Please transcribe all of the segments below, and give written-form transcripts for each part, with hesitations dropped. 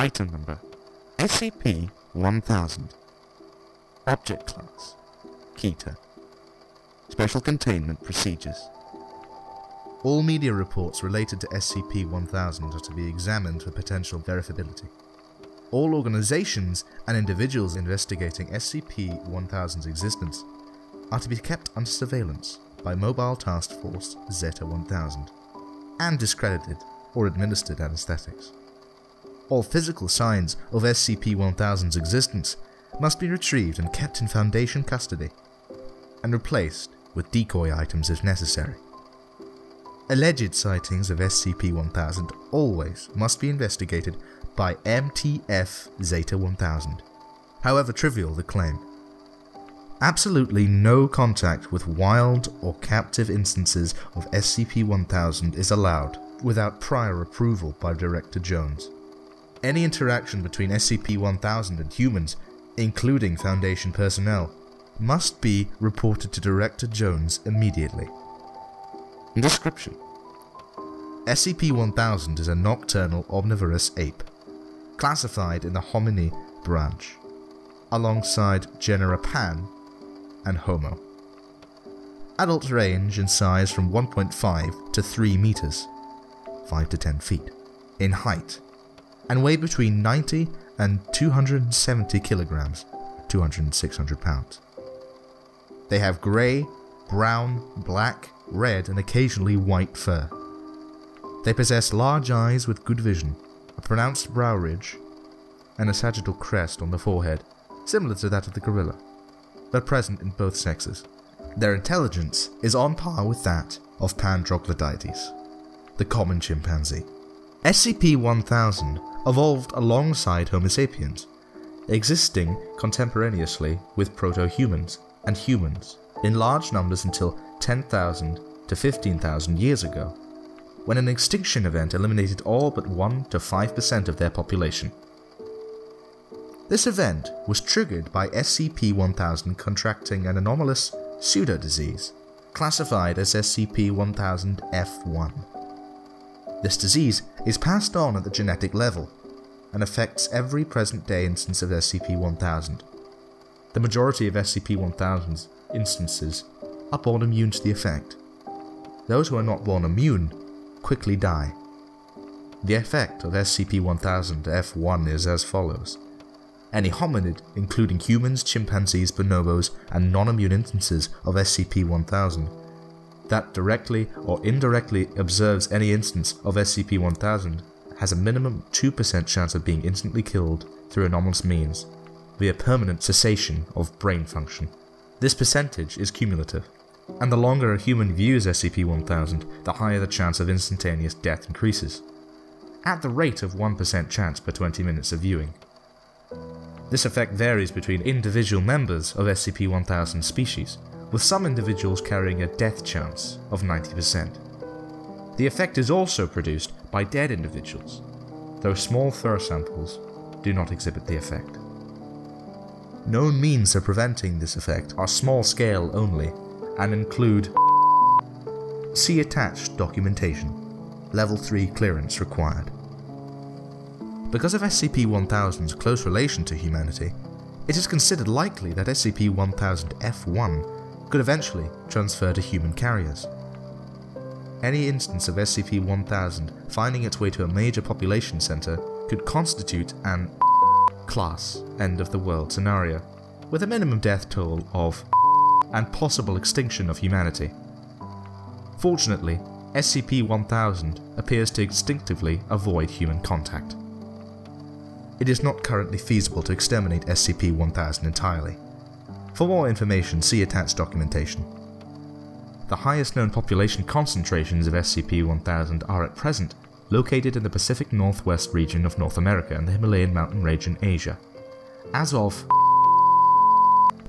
Item Number SCP-1000 Abject Class Keter Special Containment Procedures. All media reports related to SCP-1000 are to be examined for potential verifiability. All organizations and individuals investigating SCP-1000's existence are to be kept under surveillance by Mobile Task Force Zeta-1000 and discredited or administered anesthetics. All physical signs of SCP-1000's existence must be retrieved and kept in Foundation custody and replaced with decoy items if necessary. Alleged sightings of SCP-1000 always must be investigated by MTF Zeta-1000, however trivial the claim. Absolutely no contact with wild or captive instances of SCP-1000 is allowed without prior approval by Director Jones. Any interaction between SCP-1000 and humans, including Foundation personnel, must be reported to Director Jones immediately. Description: SCP-1000 is a nocturnal omnivorous ape, classified in the Homini branch, alongside genera Pan and Homo. Adults range in size from 1.5 to 3 meters, 5 to 10 feet, in height, and weigh between 90 and 270 kilograms, 200 and 600 pounds. They have grey, brown, black, red, and occasionally white fur. They possess large eyes with good vision, a pronounced brow ridge, and a sagittal crest on the forehead, similar to that of the gorilla, but present in both sexes. Their intelligence is on par with that of Pan troglodytes, the common chimpanzee. SCP-1000 evolved alongside Homo sapiens, existing contemporaneously with proto-humans and humans in large numbers until 10,000 to 15,000 years ago, when an extinction event eliminated all but 1 to 5% of their population. This event was triggered by SCP-1000 contracting an anomalous pseudo-disease, classified as SCP-1000-F1. This disease is passed on at the genetic level, and affects every present-day instance of SCP-1000. The majority of SCP-1000's instances are born immune to the effect. Those who are not born immune quickly die. The effect of SCP-1000-F1 is as follows. Any hominid, including humans, chimpanzees, bonobos, and non-immune instances of SCP-1000, that directly or indirectly observes any instance of SCP-1000 has a minimum 2% chance of being instantly killed through anomalous means, via permanent cessation of brain function. This percentage is cumulative, and the longer a human views SCP-1000, the higher the chance of instantaneous death increases, at the rate of 1% chance per 20 minutes of viewing. This effect varies between individual members of SCP-1000 species, with some individuals carrying a death chance of 90%. The effect is also produced by dead individuals, though small fur samples do not exhibit the effect. Known means of preventing this effect are small scale only, and include see attached documentation, Level 3 clearance required. Because of SCP-1000's close relation to humanity, it is considered likely that SCP-1000-F1 could eventually transfer to human carriers. Any instance of SCP-1000 finding its way to a major population center could constitute an class end-of-the-world scenario, with a minimum death toll of and possible extinction of humanity. Fortunately, SCP-1000 appears to instinctively avoid human contact. It is not currently feasible to exterminate SCP-1000 entirely. For more information, see attached documentation. The highest known population concentrations of SCP-1000 are at present located in the Pacific Northwest region of North America and the Himalayan mountain range in Asia. As of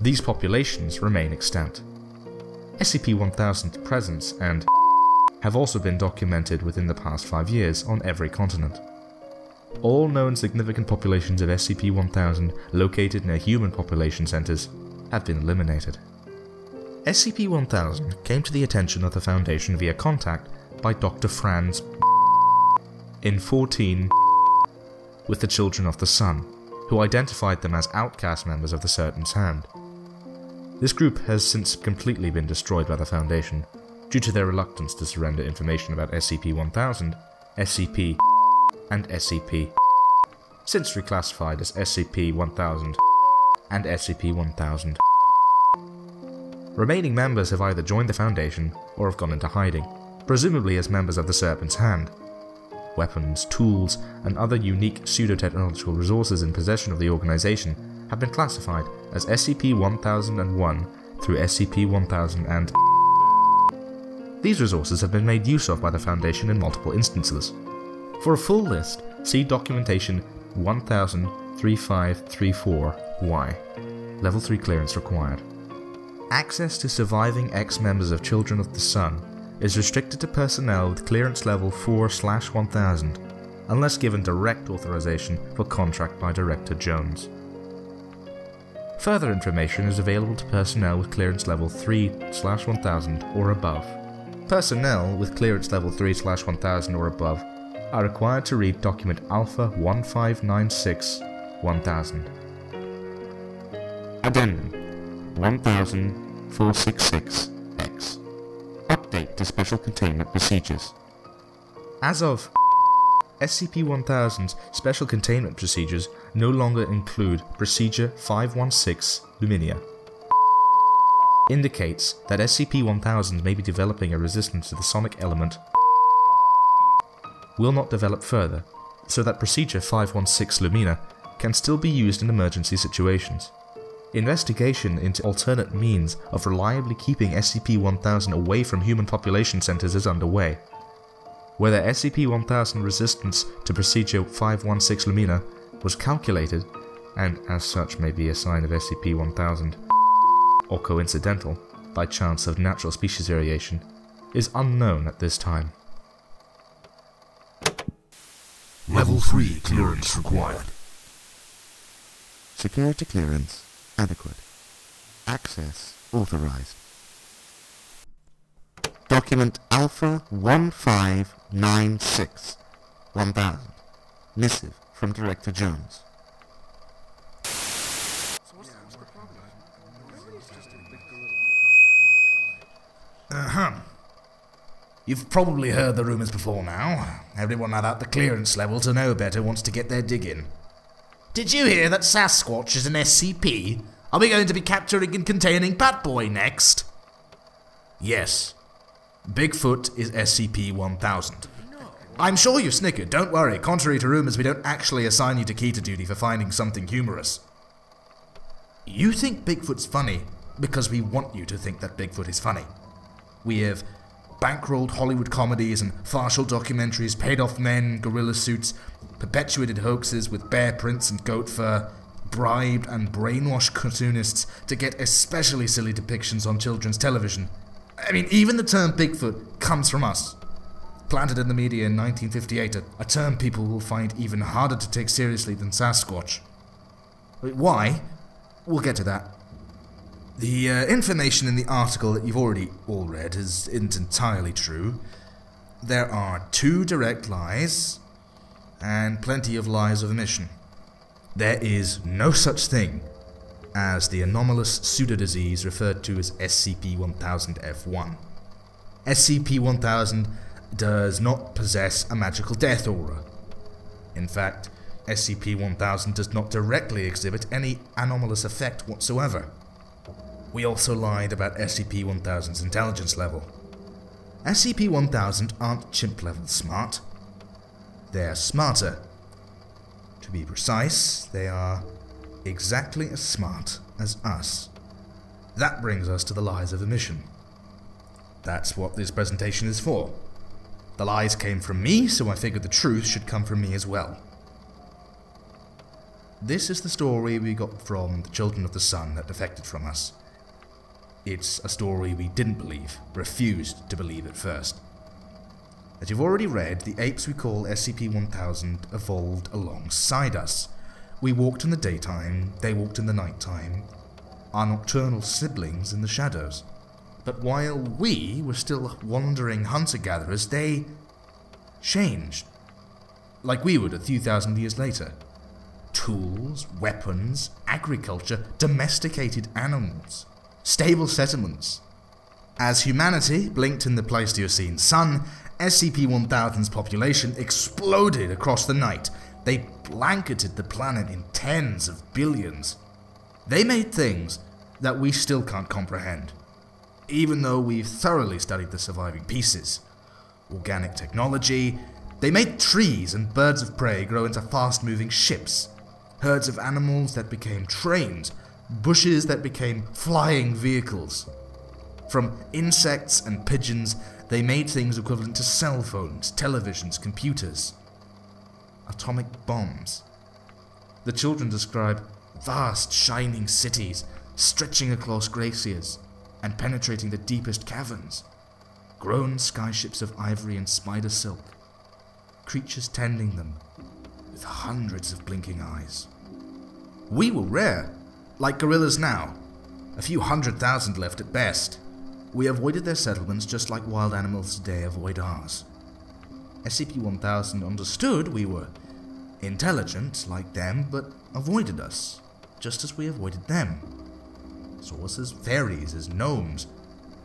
these populations remain extant. SCP-1000's presence and have also been documented within the past 5 years on every continent. All known significant populations of SCP-1000 located near human population centers have been eliminated. SCP-1000 came to the attention of the Foundation via contact by Dr. Franz in with the Children of the Sun, who identified them as outcast members of the Serpent's Hand. This group has since completely been destroyed by the Foundation, due to their reluctance to surrender information about SCP-1000, SCP, and SCP, since reclassified as SCP-1000 and SCP-1000. Remaining members have either joined the Foundation or have gone into hiding, presumably as members of the Serpent's Hand. Weapons, tools, and other unique pseudo-technological resources in possession of the organization have been classified as SCP-1001 through SCP-1000 and these resources have been made use of by the Foundation in multiple instances. For a full list, see documentation 103534-Y. Level 3 clearance required. Access to surviving ex-members of Children of the Sun is restricted to personnel with clearance level 4/1000, unless given direct authorization for contract by Director Jones. Further information is available to personnel with clearance level 3/1000 or above. Personnel with clearance level 3/1000 or above are required to read document Alpha 1596-1000. Addendum 10466-X. Update to Special Containment Procedures. As of SCP-1000's Special Containment Procedures no longer include Procedure 516 Luminia. Indicates that SCP-1000 may be developing a resistance to the sonic element will not develop further, so that Procedure 516 Lumina can still be used in emergency situations. Investigation into alternate means of reliably keeping SCP-1000 away from human population centers is underway. Whether SCP-1000 resistance to Procedure 516 Lumina was calculated, and as such may be a sign of SCP-1000, or coincidental, by chance of natural species variation, is unknown at this time. Level 3 clearance required. Security clearance adequate. Access authorized. Document Alpha 1596-1000. Missive from Director Jones. You've probably heard the rumours before now. Everyone at the clearance level to know better wants to get their dig in. Did you hear that Sasquatch is an SCP? Are we going to be capturing and containing Pat Boy next? Yes. Bigfoot is SCP-1000. I'm sure you snickered, don't worry. Contrary to rumours, we don't actually assign you to Keter duty for finding something humorous. You think Bigfoot's funny because we want you to think that Bigfoot is funny. We have bankrolled Hollywood comedies and farcical documentaries, paid off men, gorilla suits, perpetuated hoaxes with bear prints and goat fur, bribed and brainwashed cartoonists to get especially silly depictions on children's television. I mean, even the term Bigfoot comes from us. Planted in the media in 1958, a term people will find even harder to take seriously than Sasquatch. Why? We'll get to that. The information in the article that you've already all read isn't entirely true. There are 2 direct lies, and plenty of lies of omission. There is no such thing as the anomalous pseudodisease referred to as SCP-1000-F1. SCP-1000 does not possess a magical death aura. In fact, SCP-1000 does not directly exhibit any anomalous effect whatsoever. We also lied about SCP-1000's intelligence level. SCP-1000 aren't chimp-level smart. They're smarter. To be precise, they are exactly as smart as us. That brings us to the Lies of Omission. That's what this presentation is for. The lies came from me, so I figured the truth should come from me as well. This is the story we got from the Children of the Sun that defected from us. It's a story we didn't believe, refused to believe at first. As you've already read, the apes we call SCP-1000 evolved alongside us. We walked in the daytime, they walked in the nighttime, our nocturnal siblings in the shadows. But while we were still wandering hunter-gatherers, they changed. like we would a few thousand years later. Tools, weapons, agriculture, domesticated animals, stable settlements. As humanity blinked in the Pleistocene sun, SCP-1000's population exploded across the night. They blanketed the planet in tens of billions. They made things that we still can't comprehend, even though we've thoroughly studied the surviving pieces. Organic technology. They made trees and birds of prey grow into fast-moving ships, herds of animals that became trains, bushes that became flying vehicles. From insects and pigeons, they made things equivalent to cell phones, televisions, computers. Atomic bombs. The children describe vast, shining cities stretching across glaciers and penetrating the deepest caverns. Grown skyships of ivory and spider silk. Creatures tending them with hundreds of blinking eyes. We were rare, like gorillas now. A few 100,000 left at best. We avoided their settlements just like wild animals today avoid ours. SCP-1000 understood we were intelligent like them, but avoided us, just as we avoided them. Saw us as fairies, as gnomes,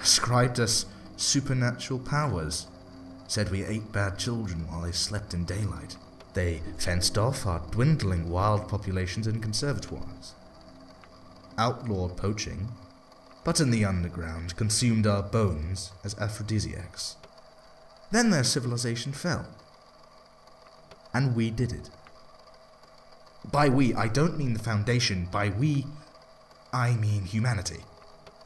ascribed us supernatural powers, said we ate bad children while they slept in daylight. They fenced off our dwindling wild populations in conservatoires, outlawed poaching, but in the underground consumed our bones as aphrodisiacs. Then their civilization fell. And we did it. By we, I don't mean the Foundation. By we, I mean humanity.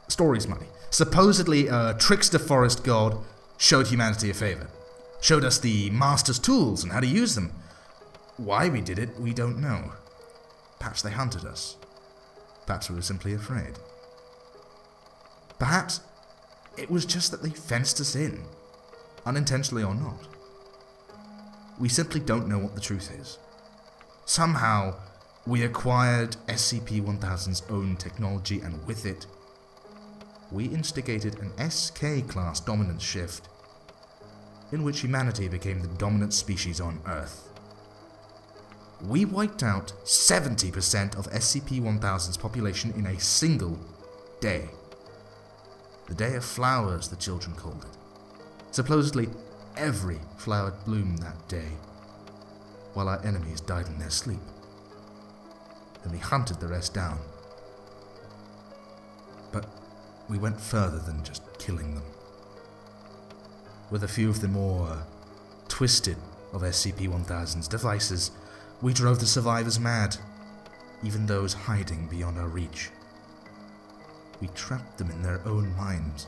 Story's money. Supposedly a trickster forest god showed humanity a favor. Showed us the master's tools and how to use them. Why we did it, we don't know. Perhaps they hunted us. Perhaps we were simply afraid. Perhaps it was just that they fenced us in, unintentionally or not. We simply don't know what the truth is. Somehow, we acquired SCP-1000's own technology, and with it, we instigated an SK-class dominance shift, in which humanity became the dominant species on Earth. We wiped out 70% of SCP-1000's population in a single day. The day of flowers, the children called it. Supposedly, every flower bloomed that day, while our enemies died in their sleep. Then we hunted the rest down. But we went further than just killing them. With a few of the more twisted of SCP-1000's devices, we drove the survivors mad, even those hiding beyond our reach. We trapped them in their own minds,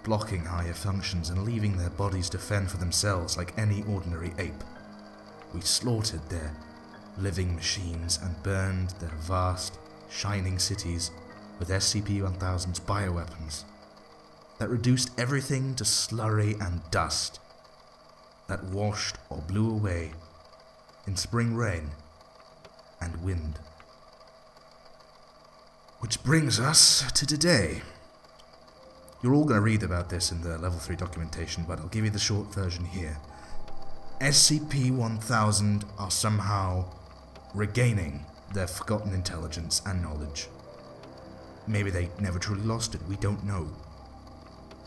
blocking higher functions and leaving their bodies to fend for themselves like any ordinary ape. We slaughtered their living machines and burned their vast, shining cities with SCP-1000's bioweapons that reduced everything to slurry and dust, that washed or blew away in spring rain and wind. Which brings us to today. You're all going to read about this in the Level 3 documentation, but I'll give you the short version here. SCP-1000 are somehow regaining their forgotten intelligence and knowledge. Maybe they never truly lost it, we don't know.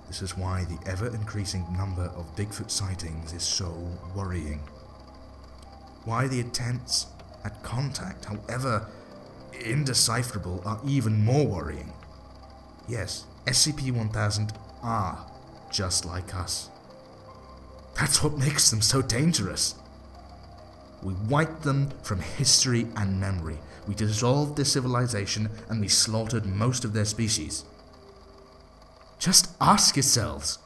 This is why the ever-increasing number of Bigfoot sightings is so worrying. Why the attempts at contact, however indecipherable, are even more worrying. Yes, SCP-1000 are just like us. That's what makes them so dangerous. We wiped them from history and memory. We dissolved their civilization and we slaughtered most of their species. Just ask yourselves,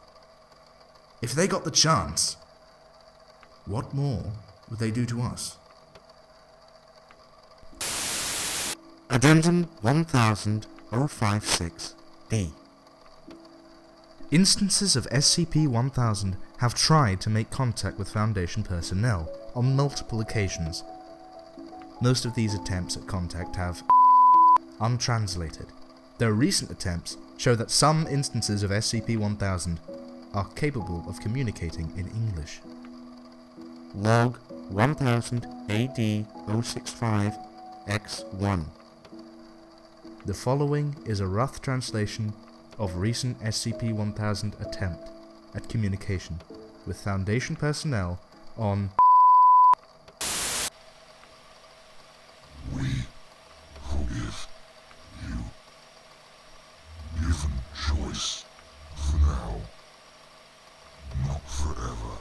if they got the chance, what more would they do to us? Addendum 1000-056-D. Instances of SCP-1000 have tried to make contact with Foundation personnel on multiple occasions. Most of these attempts at contact have untranslated. Their recent attempts show that some instances of SCP-1000 are capable of communicating in English. Log 1000 AD 065 X1. The following is a rough translation of recent SCP-1000 attempt at communication with Foundation personnel on We forgive you. Given choice for now, not forever.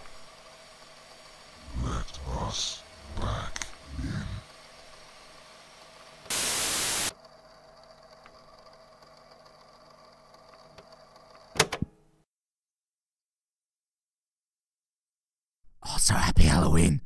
Let us back in. Oh, so happy Halloween.